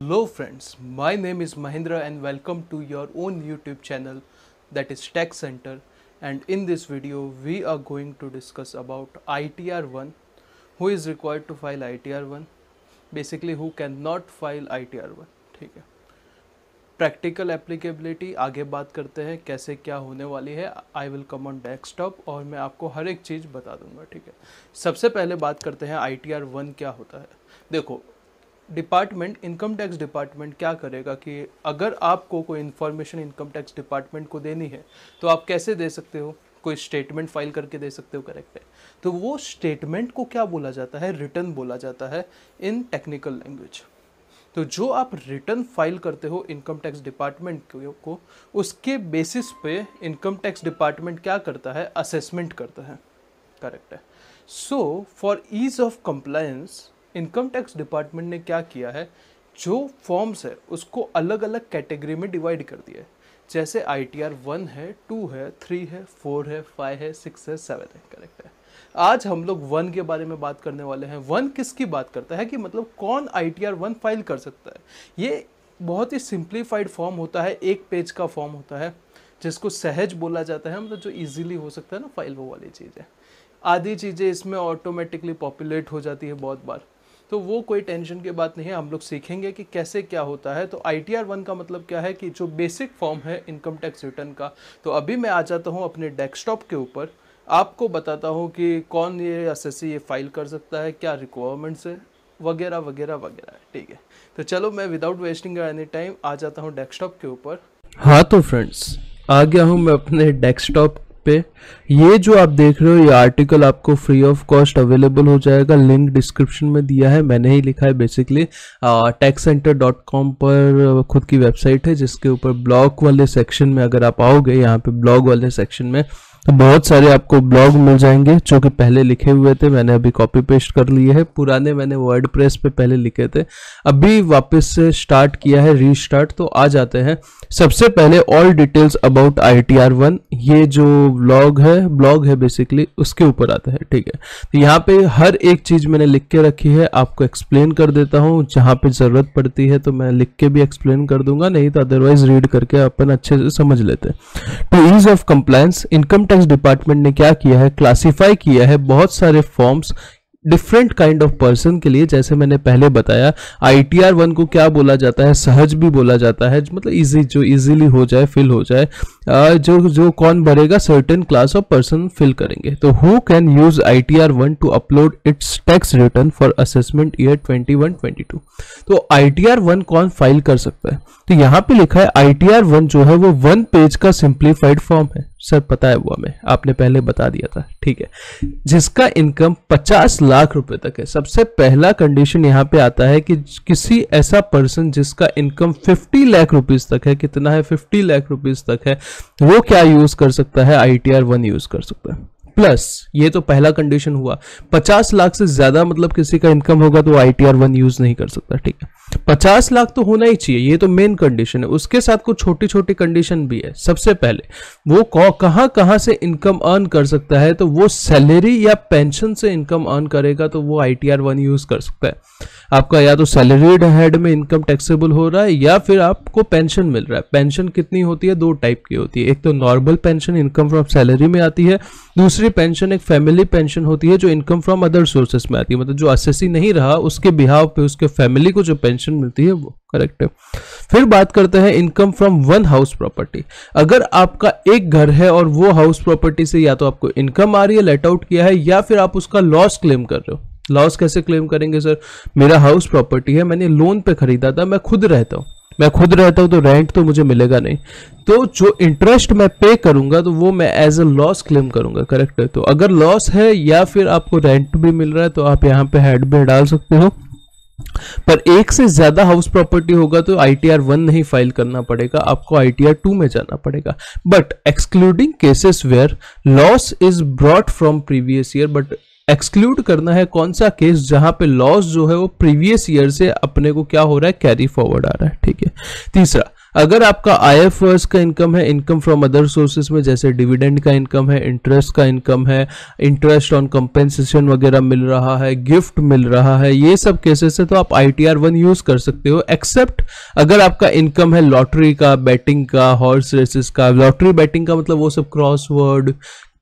Hello friends, my name is Mahindra and welcome to your own YouTube channel that is Tech Center, and in this video we are going to discuss about ITR1, who is required to file ITR1, basically who cannot file ITR1, ठीक है। Practical applicability आगे बात करते हैं, कैसे क्या होने वाली है। I will come on desktop और मैं आपको हर एक चीज़ बता दूंगा, ठीक है। सबसे पहले बात करते हैं ITR1 क्या होता है। देखो, डिपार्टमेंट इनकम टैक्स डिपार्टमेंट क्या करेगा कि अगर आपको कोई इन्फॉर्मेशन इनकम टैक्स डिपार्टमेंट को देनी है तो आप कैसे दे सकते हो, कोई स्टेटमेंट फाइल करके दे सकते हो, करेक्ट है। तो वो स्टेटमेंट को क्या बोला जाता है, रिटर्न बोला जाता है इन टेक्निकल लैंग्वेज। तो जो आप रिटर्न फाइल करते हो इनकम टैक्स डिपार्टमेंट को, उसके बेसिस पे इनकम टैक्स डिपार्टमेंट क्या करता है, असेसमेंट करता है, करेक्ट है। So for ease of compliance income tax department ने क्या किया है, जो फॉर्म्स है उसको अलग अलग कैटेगरी में डिवाइड कर दिया है। जैसे ITR 1 है, 2 है, 3 है, 4 है, 5 है, 6 है, 7 है, करेक्ट है। आज हम लोग 1 के बारे में बात करने वाले हैं। 1 किसकी बात करता है कि मतलब कौन ITR 1 फाइल कर सकता है। ये बहुत ही सिंप्लीफाइड फॉर्म होता है, एक पेज का फॉर्म होता है जिसको सहज बोला जाता है, मतलब जो इजीली हो सकता है ना फाइल, वो वाली चीज़ है। आधी चीज़ें इसमें ऑटोमेटिकली पॉपुलेट हो जाती है बहुत बार, तो वो कोई टेंशन की बात नहीं है। हम लोग सीखेंगे कि कैसे क्या होता है। तो ITR 1 का मतलब क्या है कि जो बेसिक फॉर्म है इनकम टैक्स रिटर्न का। तो अभी मैं आ जाता हूँ अपने डेस्कटॉप के ऊपर, आपको बताता हूँ कि कौन ये असेसी ये फाइल कर सकता है, क्या रिक्वायरमेंट्स है, वगैरह वगैरह वगैरह, ठीक है। तो चलो मैं विदाउट वेस्टिंग एनी टाइम आ जाता हूँ डेस्कटॉप के ऊपर। हाँ तो फ्रेंड्स, आ गया हूँ मैं अपने डेस्कटॉप पे। ये जो आप देख रहे हो ये आर्टिकल आपको फ्री ऑफ कॉस्ट अवेलेबल हो जाएगा, लिंक डिस्क्रिप्शन में दिया है, मैंने ही लिखा है बेसिकली। techcenter.com पर खुद की वेबसाइट है जिसके ऊपर ब्लॉग वाले सेक्शन में अगर आप आओगे, यहाँ पे ब्लॉग वाले सेक्शन में तो बहुत सारे आपको ब्लॉग मिल जाएंगे जो कि पहले लिखे हुए थे, मैंने अभी कॉपी पेस्ट कर लिए हैं। पुराने मैंने वर्डप्रेस पे पहले लिखे थे, अभी वापस से स्टार्ट किया है, रीस्टार्ट। तो आ जाते हैं सबसे पहले ऑल डिटेल्स अबाउट ITR 1, ये जो ब्लॉग है बेसिकली, उसके ऊपर आते हैं, ठीक है। तो यहाँ पे हर एक चीज़ मैंने लिख के रखी है, आपको एक्सप्लेन कर देता हूँ। जहाँ पे ज़रूरत पड़ती है तो मैं लिख के भी एक्सप्लेन कर दूंगा, नहीं तो अदरवाइज रीड करके अपन अच्छे से समझ लेते हैं। तो ease of compliance, income tax department ने क्या किया है, क्लासिफाई किया है बहुत सारे forms different kind of person के लिए। जैसे मैंने पहले बताया, ITR 1 को क्या बोला जाता है, सहज भी बोला जाता है, मतलब इजी, जो इजीली हो जाए, फिल हो जाए। जो कौन भरेगा, certain class of person fill करेंगे। तो who can use ITR 1 to upload its tax return for assessment year 21-22। तो ITR 1 कौन फाइल कर सकता है, तो यहाँ पे लिखा है ITR 1 जो है वो 1 पेज का सिंप्लीफाइड फॉर्म है। सर पता है वो हमें, आपने पहले बता दिया था, ठीक है। जिसका इनकम 50 लाख रुपए तक है। सबसे पहला कंडीशन यहाँ पे आता है कि किसी ऐसा पर्सन जिसका इनकम 50 लाख रुपीस तक है, कितना है, 50 लाख रुपीस तक है, वो क्या यूज कर सकता है, ITR 1 यूज कर सकता है। प्लस ये तो पहला कंडीशन हुआ, 50 लाख से ज्यादा मतलब किसी का इनकम होगा तो ITR 1 यूज नहीं कर सकता, ठीक है। 50 लाख तो होना ही चाहिए, ये तो मेन कंडीशन है। उसके साथ कुछ छोटी छोटी कंडीशन भी है। सबसे पहले वो कहां से इनकम अर्न कर सकता है, तो वो सैलरी या पेंशन से इनकम अर्न करेगा तो वो ITR 1 यूज कर सकता है। आपका या तो सैलरीड हेड में इनकम टैक्सेबल हो रहा है या फिर आपको पेंशन मिल रहा है। पेंशन कितनी होती है, 2 टाइप की होती है। एक तो normal pension income from salary में आती है, दूसरी पेंशन एक फैमिली पेंशन होती है जो इनकम फ्रॉम अदर सोर्सेस में आती है, मतलब जो असेसी नहीं रहा उसके बिहाव पे उसके फैमिली को जो पेंशन मिलती है वो, करेक्ट है। फिर बात करते हैं इनकम फ्रॉम 1 हाउस प्रॉपर्टी। अगर आपका एक घर है और वो हाउस प्रॉपर्टी से या तो आपको इनकम आ रही है, लेट आउट किया है, या फिर आप उसका लॉस क्लेम कर रहे हो। लॉस कैसे क्लेम करेंगे, सर मेरा हाउस प्रॉपर्टी है, मैंने लोन पे खरीदा था, मैं खुद रहता हूं तो रेंट तो मुझे मिलेगा नहीं, तो जो इंटरेस्ट मैं पे करूंगा तो वो मैं एज अ लॉस क्लेम करूंगा, करेक्ट है। तो अगर लॉस है या फिर आपको रेंट भी मिल रहा है तो आप यहाँ पे हेड में डाल सकते हो। पर एक से ज्यादा हाउस प्रॉपर्टी होगा तो ITR 1 नहीं फाइल करना पड़ेगा, आपको ITR 2 में जाना पड़ेगा। But excluding cases where loss is brought from previous year, but exclude करना है कौन सा केस जहां पे लॉस जो है वो प्रीवियस ईयर से अपने को क्या हो रहा है, कैरी फॉरवर्ड आ रहा है। ठीक है। तीसरा, अगर आपका IFRS का इनकम है, इनकम फ्रॉम अदर सोर्सेज में जैसे डिविडेंड का इनकम है, इंटरेस्ट का इनकम है, इंटरेस्ट ऑन कंपेंसेशन वगैरह मिल रहा है, गिफ्ट मिल रहा है, ये सब केसेस है तो आप ITR 1 यूज कर सकते हो। एक्सेप्ट अगर आपका इनकम है लॉटरी का, बैटिंग का, हॉर्स रेसेस का। लॉटरी बैटिंग का मतलब वो सब क्रॉसवर्ड,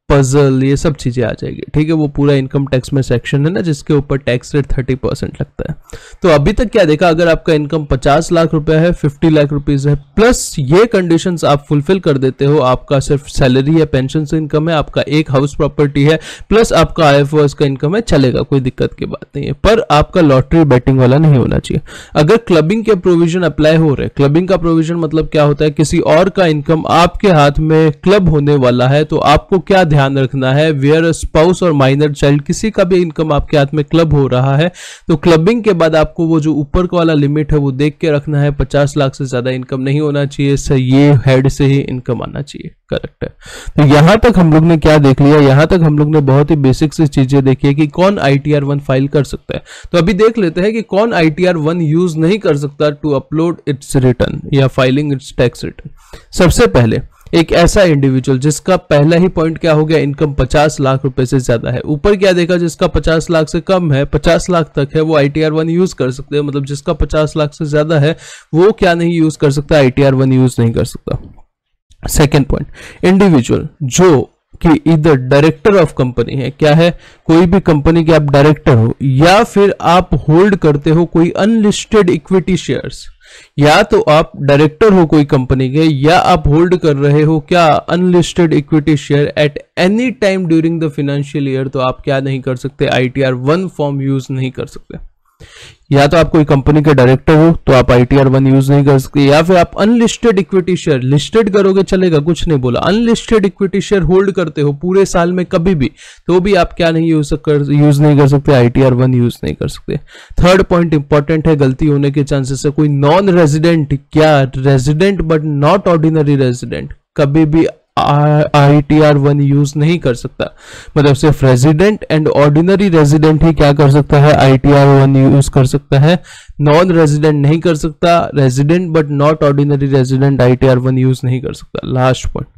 पजल, ये सब चीजें आ जाएगी। ठीक है। वो पूरा इनकम टैक्स में सेक्शन है ना जिसके ऊपर टैक्स रेट 30% लगता है। तो अभी तक क्या देखा, अगर आपका इनकम 50 लाख रुपए है, 50 लाख रुपीज है, प्लस ये कंडीशंस आप फुलफिल कर देते हो, आपका सिर्फ सैलरी है, पेंशन से इनकम है, आपका एक हाउस प्रॉपर्टी है, प्लस आपका IFRS का इनकम है, चलेगा, कोई दिक्कत की बात नहीं है। पर आपका लॉटरी बैटिंग वाला नहीं होना चाहिए। अगर क्लबिंग के प्रोविजन अप्लाई हो रहे, क्लबिंग का प्रोविजन मतलब क्या होता है, किसी और का इनकम आपके हाथ में क्लब होने वाला है तो आपको क्या ध्यान रखना है, वेयर स्पाउस और माइनर चाइल्ड, किसी का भी इनकम आपके हाथ में क्लब हो रहा है तो क्लबिंग के बाद आपको वो जो ऊपर का वाला लिमिट है वो देख के रखना है। 50 लाख से ज्यादा इनकम नहीं होना चाहिए, ये हेड से ही इनकम आना चाहिए। करेक्ट है। तो यहां तक हम लोग ने क्या देख लिया, यहां तक हम लोग ने बहुत ही बेसिक सी चीजें देखी है कि कौन ITR 1 फाइल कर सकता है। तो अभी देख लेते हैं कि कौन ITR 1 यूज नहीं कर सकता टू अपलोड इट्स रिटर्न या फाइलिंग इट्स टैक्स रिटर्न। सबसे पहले एक ऐसा इंडिविजुअल जिसका पहला ही पॉइंट क्या हो गया, इनकम 50 लाख रुपए से ज्यादा है। ऊपर क्या देखा, जिसका 50 लाख से कम है, 50 लाख तक है, वो ITR 1 यूज कर सकते हैं। मतलब जिसका 50 लाख से ज्यादा है वो क्या नहीं यूज कर सकता, ITR 1 यूज नहीं कर सकता। सेकेंड पॉइंट, इंडिविजुअल जो कि इधर डायरेक्टर ऑफ कंपनी है, क्या है, कोई भी कंपनी के आप डायरेक्टर हो, या फिर आप होल्ड करते हो कोई अनलिस्टेड इक्विटी शेयर्स, या तो आप डायरेक्टर हो कोई कंपनी के, या आप होल्ड कर रहे हो क्या, unlisted equity share at any time during the financial year, तो आप क्या नहीं कर सकते, ITR 1 फॉर्म यूज नहीं कर सकते। या तो आप कोई कंपनी के डायरेक्टर हो तो आप ITR 1 यूज नहीं कर सकते, या फिर आप अनलिस्टेड इक्विटी शेयर, लिस्टेड करोगे चलेगा, कुछ नहीं बोला, अनलिस्टेड इक्विटी शेयर होल्ड करते हो पूरे साल में कभी भी, तो भी आप क्या नहीं यूज नहीं कर सकते, ITR 1 यूज नहीं कर सकते। थर्ड पॉइंट इंपॉर्टेंट है, गलती होने के चांसेस है। कोई नॉन रेजिडेंट, क्या resident but not ordinary resident, कभी भी ITR 1 यूज नहीं कर सकता। मतलब सिर्फ रेजिडेंट एंड ऑर्डिनरी रेजिडेंट ही क्या कर सकता है, ITR 1 यूज कर सकता है। नॉन रेजिडेंट नहीं कर सकता, resident but not ordinary resident ITR 1 use नहीं कर सकता। Last point,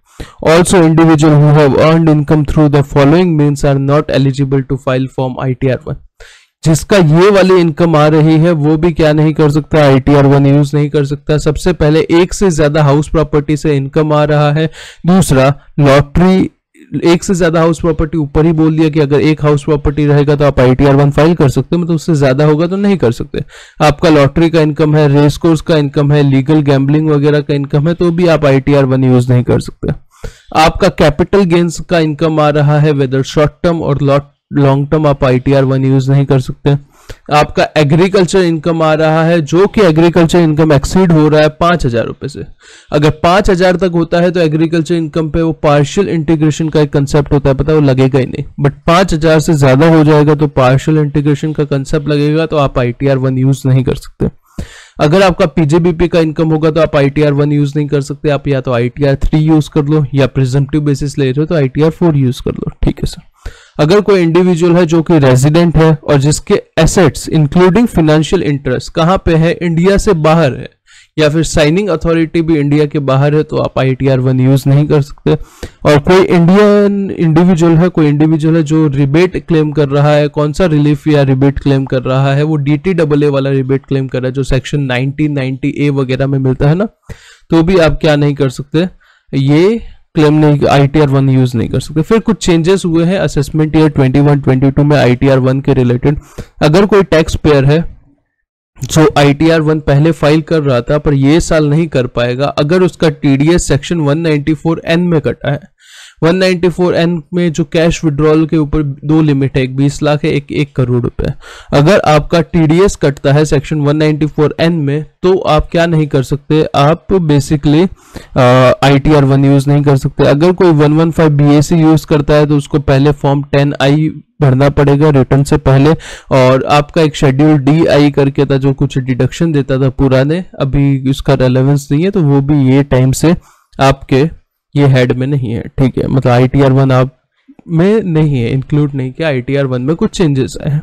also individual who have earned income through the following means are not eligible to file form ITR 1। जिसका ये वाली इनकम आ रही है वो भी क्या नहीं कर सकता, ITR 1 यूज नहीं कर सकता। सबसे पहले एक से ज्यादा हाउस प्रॉपर्टी से इनकम आ रहा है। दूसरा, लॉटरी, एक से ज्यादा हाउस प्रॉपर्टी, ऊपर ही बोल दिया कि अगर एक हाउस प्रॉपर्टी रहेगा तो आप ITR 1 फाइल कर सकते हो, मतलब उससे ज्यादा होगा तो नहीं कर सकते। आपका लॉटरी का इनकम है, रेस कोर्स का इनकम है, लीगल गैम्बलिंग वगैरह का इनकम है, तो भी आप ITR 1 यूज नहीं कर सकते। आपका कैपिटल गेन्स का इनकम आ रहा है, वेदर शॉर्ट टर्म और लॉन्ग टर्म, आप ITR 1 यूज नहीं कर सकते। आपका एग्रीकल्चर इनकम आ रहा है, जो कि एग्रीकल्चर इनकम एक्सीड हो रहा है 5,000 रुपए से। अगर 5,000 तक होता है तो एग्रीकल्चर इनकम पे वो पार्शियल इंटीग्रेशन का एक कंसेप्ट होता है, पता है, वो लगेगा ही नहीं। बट 5,000 से ज्यादा हो जाएगा तो पार्शियल इंटीग्रेशन का कंसेप्ट लगेगा, तो आप ITR 1 यूज नहीं कर सकते। अगर आपका PJBP का इनकम होगा तो आप ITR 1 यूज नहीं कर सकते, आप या तो ITR 3 यूज कर लो, या प्रिजम्पटिव बेसिस ले रहे हो तो ITR 4 यूज कर लो। ठीक है सर। अगर कोई इंडिविजुअल है जो कि रेजिडेंट है और जिसके एसेट्स इंक्लूडिंग फाइनेंशियल इंटरेस्ट कहां पे है, इंडिया से बाहर है, या फिर साइनिंग अथॉरिटी भी इंडिया के बाहर है, तो आप ITR 1 यूज नहीं कर सकते। और कोई इंडियन इंडिविजुअल है जो रिबेट क्लेम कर रहा है, कौन सा रिलीफ या रिबेट क्लेम कर रहा है, वो DTAA वाला रिबेट क्लेम कर रहा है जो सेक्शन 1990A वगैरह में मिलता है ना, तो भी आप क्या नहीं कर सकते, ये क्लेम नहीं, ITR 1 यूज नहीं कर सकते। फिर कुछ चेंजेस हुए हैं असेसमेंट ईयर 21-22 में ITR 1 के रिलेटेड। अगर कोई टैक्स पेयर है जो ITR 1 पहले फाइल कर रहा था पर ये साल नहीं कर पाएगा, अगर उसका TDS सेक्शन 194N में कटा है, 194N में जो कैश विड्रॉल के ऊपर दो लिमिट है, एक 20 लाख है, एक 1 करोड़ रुपए। अगर आपका TDS कटता है सेक्शन 194N में तो आप क्या नहीं कर सकते, आप बेसिकली ITR 1 यूज नहीं कर सकते। अगर कोई 115 BAC यूज करता है तो उसको पहले फॉर्म 10I भरना पड़ेगा रिटर्न से पहले, और आपका एक शेड्यूल DI करके था जो कुछ डिडक्शन देता था पुराने, अभी उसका रेलेवेंस नहीं है, तो वो भी ये टाइम से आपके ये हेड में नहीं है। ठीक है, मतलब ITR 1 आप में नहीं है, इंक्लूड नहीं किया, ITR 1 में कुछ चेंजेस आए हैं।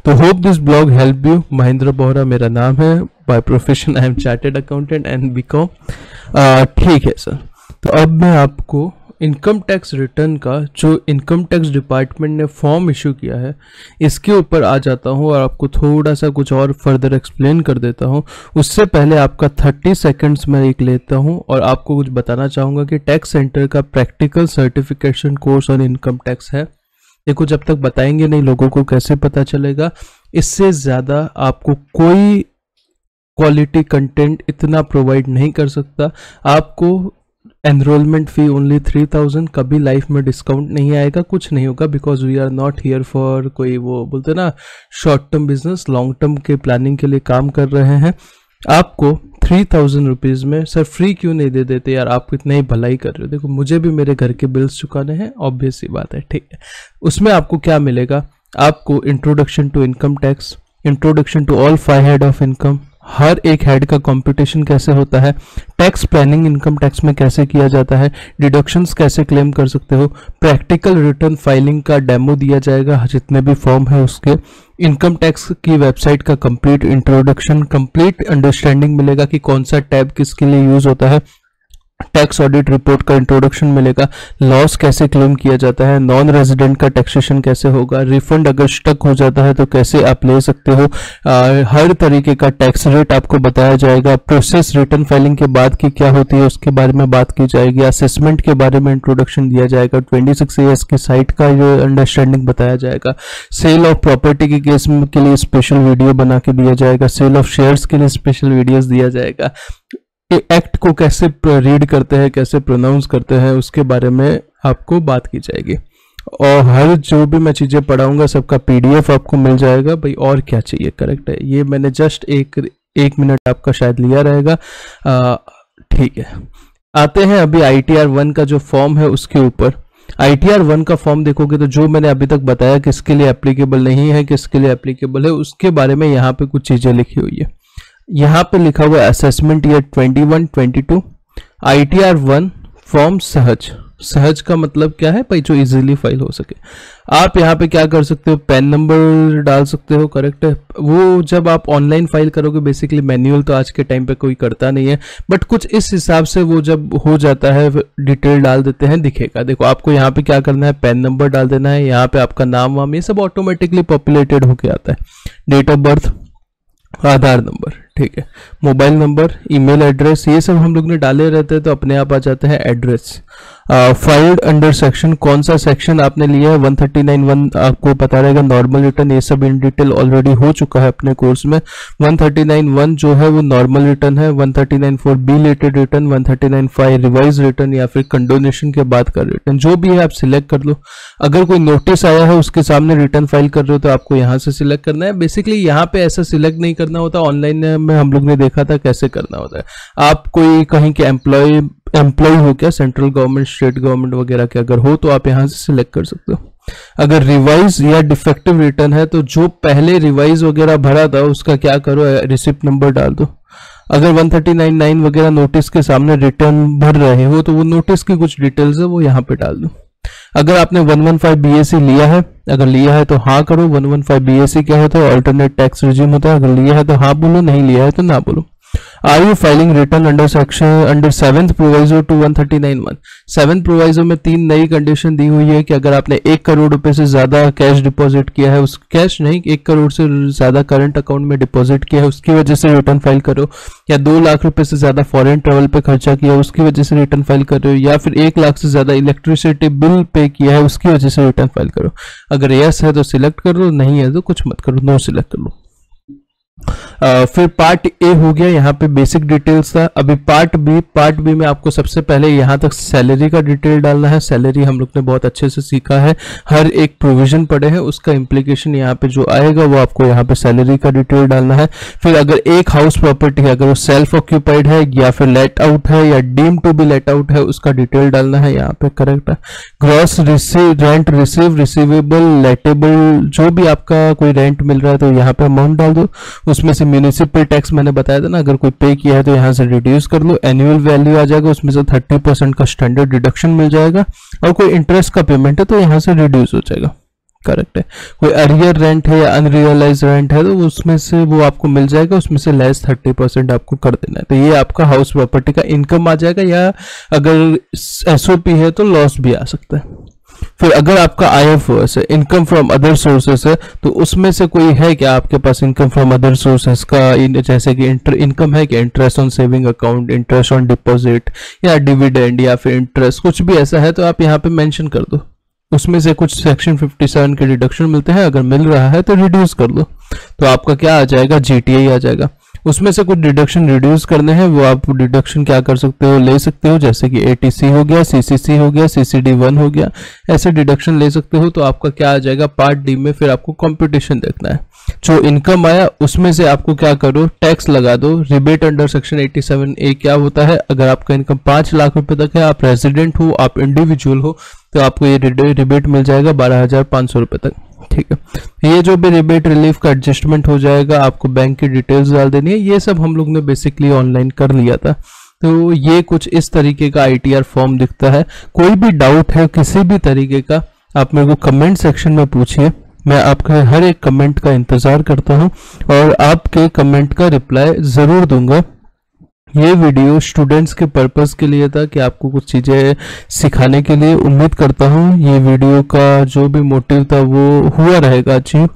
तो hope this blog help you. Mahendra Bohra मेरा नाम है, by profession I am chartered accountant and BCom. ठीक है सर, तो अब मैं आपको इनकम टैक्स रिटर्न का जो इनकम टैक्स डिपार्टमेंट ने फॉर्म इशू किया है इसके ऊपर आ जाता हूँ और आपको थोड़ा सा कुछ और फर्दर एक्सप्लेन कर देता हूँ। उससे पहले आपका 30 सेकंड्स में एक लेता हूँ और आपको कुछ बताना चाहूँगा कि टैक्स सेंटर का practical certification course on income tax है। देखो, जब तक बताएंगे नहीं लोगों को कैसे पता चलेगा। इससे ज़्यादा आपको कोई क्वालिटी कंटेंट इतना प्रोवाइड नहीं कर सकता। आपको एनरोलमेंट फी ओनली 3000, कभी लाइफ में डिस्काउंट नहीं आएगा, कुछ नहीं होगा, because we are not here for कोई वो बोलते ना short term business, long term के प्लानिंग के लिए काम कर रहे हैं। आपको 3000 रुपीज़ में सर फ्री क्यों नहीं दे देते यार, आप इतना ही भलाई कर रहे हो। देखो, मुझे भी मेरे घर के बिल्स चुकाने हैं, ऑब्वियस सी बात है, ठीक है। उसमें आपको क्या मिलेगा, आपको introduction to income tax, introduction to all 5 head of income, हर एक हेड का कंपटीशन कैसे होता है, टैक्स प्लानिंग इनकम टैक्स में कैसे किया जाता है, डिडक्शंस कैसे क्लेम कर सकते हो, प्रैक्टिकल रिटर्न फाइलिंग का डेमो दिया जाएगा, जितने भी फॉर्म है उसके, इनकम टैक्स की वेबसाइट का कंप्लीट इंट्रोडक्शन, कंप्लीट अंडरस्टैंडिंग मिलेगा कि कौन सा टैब किसके लिए यूज होता है, टैक्स ऑडिट रिपोर्ट का इंट्रोडक्शन मिलेगा, लॉस कैसे क्लेम किया जाता है, नॉन रेजिडेंट का टैक्सेशन कैसे होगा, रिफंड अगर स्टक हो जाता है तो कैसे आप ले सकते हो, हर तरीके का टैक्स रेट आपको बताया जाएगा, प्रोसेस रिटर्न फाइलिंग के बाद की क्या होती है उसके बारे में बात की जाएगी, असेसमेंट के बारे में इंट्रोडक्शन दिया जाएगा, 26 AS की साइट का जो अंडरस्टैंडिंग बताया जाएगा, सेल ऑफ प्रॉपर्टी के केस के लिए स्पेशल वीडियो बना के दिया जाएगा, सेल ऑफ शेयर्स के लिए स्पेशल वीडियोज दिया जाएगा, एक्ट को कैसे रीड करते हैं, कैसे प्रोनाउंस करते हैं, उसके बारे में आपको बात की जाएगी। और हर जो भी मैं चीज़ें पढ़ाऊंगा सबका PDF आपको मिल जाएगा। भाई और क्या चाहिए, करेक्ट है। ये मैंने जस्ट एक मिनट आपका शायद लिया रहेगा, ठीक है। आते हैं अभी ITR 1 का जो फॉर्म है उसके ऊपर। ITR 1 का फॉर्म देखोगे तो जो मैंने अभी तक बताया किसके लिए एप्लीकेबल नहीं है, किसके लिए एप्लीकेबल है, उसके बारे में यहाँ पे कुछ चीज़ें लिखी हुई है। यहाँ पे लिखा हुआ है असेसमेंट ईयर 21-22, ITR 1 फॉर्म सहज। सहज का मतलब क्या है भाई, जो इजीली फाइल हो सके। आप यहाँ पे क्या कर सकते हो, पैन नंबर डाल सकते हो, करेक्ट है। वो जब आप ऑनलाइन फाइल करोगे, बेसिकली मैनुअल तो आज के टाइम पे कोई करता नहीं है, बट कुछ इस हिसाब से वो जब हो जाता है डिटेल डाल देते हैं, दिखेगा। देखो, आपको यहाँ पे क्या करना है, पैन नंबर डाल देना है, यहाँ पे आपका नाम वाम ये सब ऑटोमेटिकली पॉपुलेटेड होके आता है, date of birth, Aadhaar number, ठीक है, मोबाइल नंबर, ईमेल एड्रेस, ये सब हम लोग ने डाले रहते हैं तो अपने आप आ जाते हैं एड्रेस। फाइल्ड अंडर सेक्शन, कौन सा सेक्शन आपने लिया है, 139(1) आपको पता रहेगा। नॉर्मल रिटर्न ये सब इन डिटेल ऑलरेडी हो चुका है अपने कोर्स में। 139(1) जो है वो नॉर्मल रिटर्न है, 139(4) be related return, 139(5) revise return या फिर कंडोनेशन के बाद का रिटर्न, जो भी है आप सिलेक्ट कर लो। अगर कोई नोटिस आया है उसके सामने रिटर्न फाइल कर रहे हो तो आपको यहाँ से सिलेक्ट करना है। बेसिकली यहाँ पे ऐसा सिलेक्ट नहीं करना होता, ऑनलाइन में हम लोग ने देखा था कैसे करना होता है। आप कोई कहीं के एम्प्लॉय हो क्या, सेंट्रल गवर्नमेंट, स्टेट गवर्नमेंट वगैरह के अगर हो तो आप यहाँ से सिलेक्ट कर सकते हो। अगर रिवाइज या डिफेक्टिव रिटर्न है तो जो पहले रिवाइज वगैरह भरा था उसका क्या करो, रिसिप्ट नंबर डाल दो। अगर 139(9) वगैरह नोटिस के सामने रिटर्न भर रहे हो तो वो नोटिस की कुछ डिटेल्स है वो यहाँ पे डाल दो। अगर आपने 115 BAC लिया है, अगर लिया है तो हाँ करो। 115 BAC क्या होता है, ऑल्टरनेट टैक्स रिजीम होता है। अगर लिया है तो हाँ बोलो, नहीं लिया है तो ना बोलो। Are you filing return under section under 7th proviso to 139(1)? 7th proviso में 3 नई कंडीशन दी हुई है कि अगर आपने 1 करोड़ रुपए से ज्यादा कैश डिपॉजिट किया है, उस कैश नहीं 1 करोड़ से ज्यादा करंट अकाउंट में डिपॉजिट किया है उसकी वजह से रिटर्न फाइल करो, या 2 लाख रुपए से ज्यादा फॉरेन ट्रेवल पे खर्चा किया उसकी वजह से रिटर्न फाइल कर रहे हो, या फिर 1 लाख से ज्यादा इलेक्ट्रिसिटी बिल पे किया है उसकी वजह से रिटर्न फाइल करो। अगर यस है तो सिलेक्ट कर लो, नहीं है तो कुछ मत करो, नो सिलेक्ट कर लो। फिर पार्ट ए हो गया, यहाँ पे बेसिक डिटेल्स था। अभी पार्ट बी में आपको सबसे पहले यहाँ तक सैलरी का डिटेल डालना है। सैलरी हम लोग ने बहुत अच्छे से सीखा है, हर एक प्रोविजन पढ़े हैं, उसका इम्प्लीकेशन यहाँ पे जो आएगा वो आपको यहाँ पे सैलरी का डिटेल डालना है। फिर अगर एक हाउस प्रॉपर्टी है, अगर वो सेल्फ ऑक्यूपाइड है या फिर लेट आउट है या deem to be let out है, उसका डिटेल डालना है यहाँ पे, करेक्ट है। Gross rent receive, receivable, letable, जो भी आपका कोई रेंट मिल रहा है तो यहाँ पे अमाउंट डाल दो। उसमें से म्यूनिसिपल टैक्स मैंने बताया था ना, अगर कोई पे किया है तो यहाँ से रिड्यूस कर लो, एनुअल वैल्यू आ जाएगा, उसमें से 30% का स्टैंडर्ड डिडक्शन मिल जाएगा, और कोई इंटरेस्ट का पेमेंट है तो यहाँ से रिड्यूस हो जाएगा। करेक्ट है। कोई अरियर रेंट है या अनरियलाइज रेंट है तो उसमें से वो आपको मिल जाएगा, उसमें से लेस 30% आपको कर देना है। तो ये आपका हाउस प्रॉपर्टी का इनकम आ जाएगा, या अगर एसओपी है तो लॉस भी आ सकता है। फिर अगर आपका आईएफओएस है, इनकम फ्रॉम अदर सोर्सेस है, तो उसमें से कोई है क्या आपके पास इनकम फ्रॉम अदर सोर्सेस का, जैसे कि इनकम है कि interest on saving account, interest on deposit, या डिविडेंड, या फिर इंटरेस्ट, कुछ भी ऐसा है तो आप यहाँ पे मेंशन कर दो। उसमें से कुछ सेक्शन 57 के डिडक्शन मिलते हैं, अगर मिल रहा है तो रिड्यूस कर दो, तो आपका क्या आ जाएगा, जीटीआई आ जाएगा। उसमें से कुछ डिडक्शन रिड्यूस करने हैं, वो आप डिडक्शन क्या कर सकते हो, ले सकते हो, जैसे कि एटीसी हो गया, सीसीसी हो गया, सीसीडी 1 हो गया, ऐसे डिडक्शन ले सकते हो। तो आपका क्या आ जाएगा, पार्ट डी में फिर आपको कंपटीशन देखना है। जो इनकम आया उसमें से आपको क्या करो, टैक्स लगा दो। रिबेट अंडर सेक्शन 87A क्या होता है, अगर आपका इनकम 5 लाख रुपए तक है, आप रेजिडेंट हो, आप इंडिविजुअल हो, तो आपको ये रिबेट मिल जाएगा 12,500 रुपए तक। ठीक है, ये जो भी रिबेट रिलीफ का एडजस्टमेंट हो जाएगा, आपको बैंक की डिटेल्स डाल देनी है। ये सब हम लोग ने बेसिकली ऑनलाइन कर लिया था। तो ये कुछ इस तरीके का आईटीआर फॉर्म दिखता है। कोई भी डाउट है किसी भी तरीके का, आप मेरे को कमेंट सेक्शन में पूछिए, मैं आपके हर एक कमेंट का इंतजार करता हूं और आपके कमेंट का रिप्लाई जरूर दूंगा। ये वीडियो स्टूडेंट्स के पर्पस के लिए था कि आपको कुछ चीज़ें सिखाने के लिए। उम्मीद करता हूँ ये वीडियो का जो भी मोटिव था वो हुआ रहेगा achieve.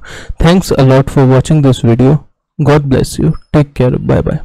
Thanks a lot for watching this video. God bless you, take care, bye bye.